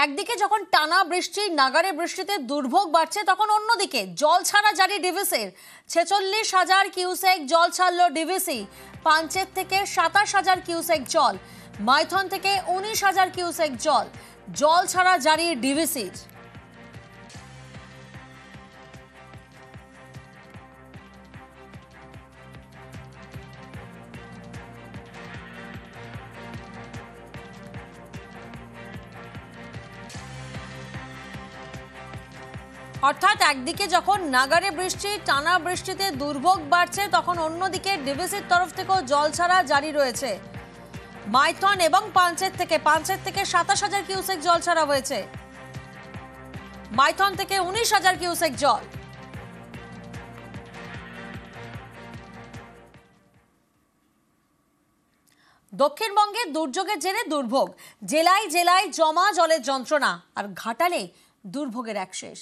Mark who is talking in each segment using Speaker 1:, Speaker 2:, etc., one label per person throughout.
Speaker 1: একদিকে যখন টানা বৃষ্টি নাগারে বৃষ্টিতে দুর্ভোগ বাড়ছে, তখন অন্যদিকে জল ছাড়া জারি ডিভিসির 46,000 কিউসেক জল ছাড়ল ডিভিসি। পাঞ্চেত থেকে 27,000 কিউসেক জল, মাইথন থেকে 19,000 কিউসেক জল ছাড়া জারি ডিভিসির। অর্থাৎ একদিকে যখন নাগারে বৃষ্টি টানা বৃষ্টিতে দুর্ভোগ বাড়ছে, তখন অন্যদিকে ডিভিসির তরফ থেকেও জল ছাড়া জারি রয়েছে। মাইথন এবং পাঞ্চেত থেকে 27,000 কিউসেক জল ছাড়া হয়েছে, মাইথন থেকে 19,000 কিউসেক জল। দক্ষিণবঙ্গে দুর্যোগের জেরে দুর্ভোগ, জেলায় জেলায় জমা জলের যন্ত্রণা, আর ঘাটালে দুর্ভোগের এক শেষ।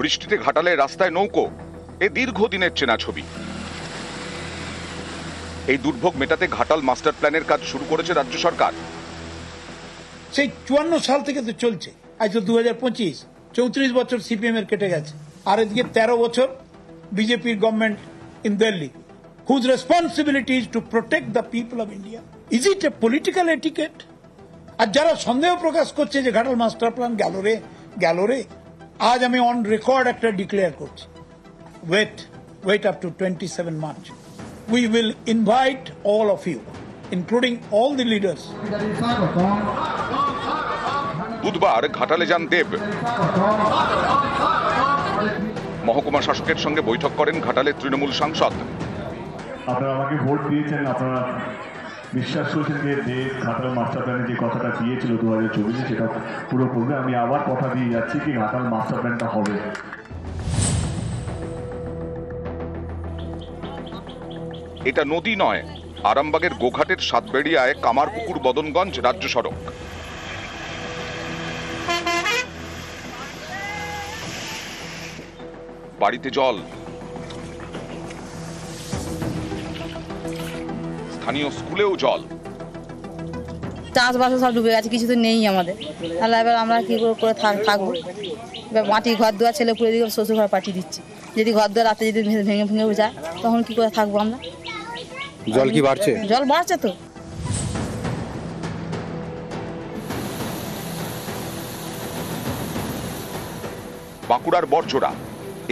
Speaker 2: বৃষ্টিতে ঘাটালে রাস্তায় নৌকো, এ দীর্ঘদিনের চেনা ছবি। এই দুর্ভোগ মেটাতে ঘাটাল মাস্টার প্ল্যানের কাজ শুরু করেছে রাজ্য সরকার।
Speaker 3: সেই 54 সাল থেকে তো চলছে, আজ তো 2025, 34 বছর সিপিএম এর কেটে গেছে, আর এদিকে 13 বছর বিজেপির government in Delhi, whose responsibility is to protect the people of India. Is it a political etiquette? আর যারা সন্দেহ প্রকাশ করছে যে ঘাটাল মাস্টার প্ল্যান গেল রে, আজ আমি অন রেকর্ড একটা ডিক্লেয়ার করছি, wait up to 27 March. We will invite all of you, including all the leaders.
Speaker 2: বুধবার ঘাটালে যান দেব। মহকুমা শাসকের সঙ্গে বৈঠক করেন ঘাটালের তৃণমূল সাংসদ।
Speaker 4: আপনারা আমাকে ভোট দিয়েছেন, আপনারা বিশ্বাস করেছেন যে দেব ঘাটাল মাস্টার প্ল্যানে যে কথাটা দিয়েছিল 2024, সেটা পুরো করবে। আমি আবার কথা দিয়ে যাচ্ছি কি ঘাটাল মাস্টার প্ল্যানটা হবে।
Speaker 2: এটা নদী নয়, আরামবাগের গোঘাটের সাতবেড়িয়ায় কামারপুকুর বদনগঞ্জ রাজ্য সড়ক। বাড়িতে জল, স্থানীয় স্কুলেও জল।
Speaker 5: চাষবাসও সব ডুবে গেছে, কিছু তো নেই আমাদের। তাহলে এবার আমরা কি করে থাকবো? এবার মাটি ঘর দুয়ার ছেলে পুড়ে দিকে শ্বশুর ঘর পাঠিয়ে দিচ্ছি। যদি ঘর দুয়ার রাতে যদি ভেঙে যায়, তখন কি করে থাকবো আমরা?
Speaker 6: জল কি বাড়ছে?
Speaker 5: জল বাড়ছে তো।
Speaker 2: বাঁকুড়ার বরজোড়া,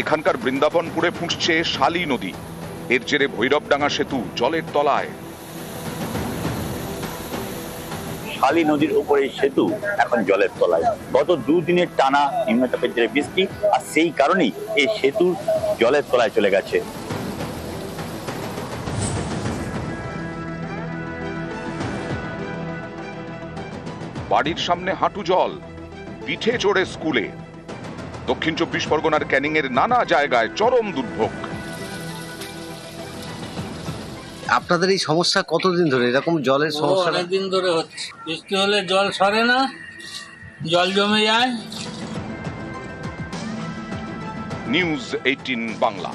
Speaker 2: এখানকার বৃন্দাবনপুরে ফুঁসছে শালী নদী। এর জেরে ভৈরবডাঙ্গা সেতু জলের তলায়।
Speaker 7: শালী নদীর উপরে সেতু এখন জলের তলায়। গত 2 দিনের টানা নিম্নচাপের জেরে বৃষ্টি, আর সেই কারণেই এই সেতু জলের তলায় চলে গেছে।
Speaker 2: বাড়ির সামনে হাঁটু জল, পিঠে চড়ে স্কুলে। দক্ষিণ 24 পরগনার ক্যানিং এর নানা জায়গায় চরম দুর্ভোগ।
Speaker 6: আপনাদের এই সমস্যা কতদিন ধরে, এরকম জলের সমস্যা?
Speaker 8: অনেকদিন ধরে হচ্ছে। বৃষ্টি হলে জল সরে না, জল জমে যায়।
Speaker 2: নিউজ 18 বাংলা।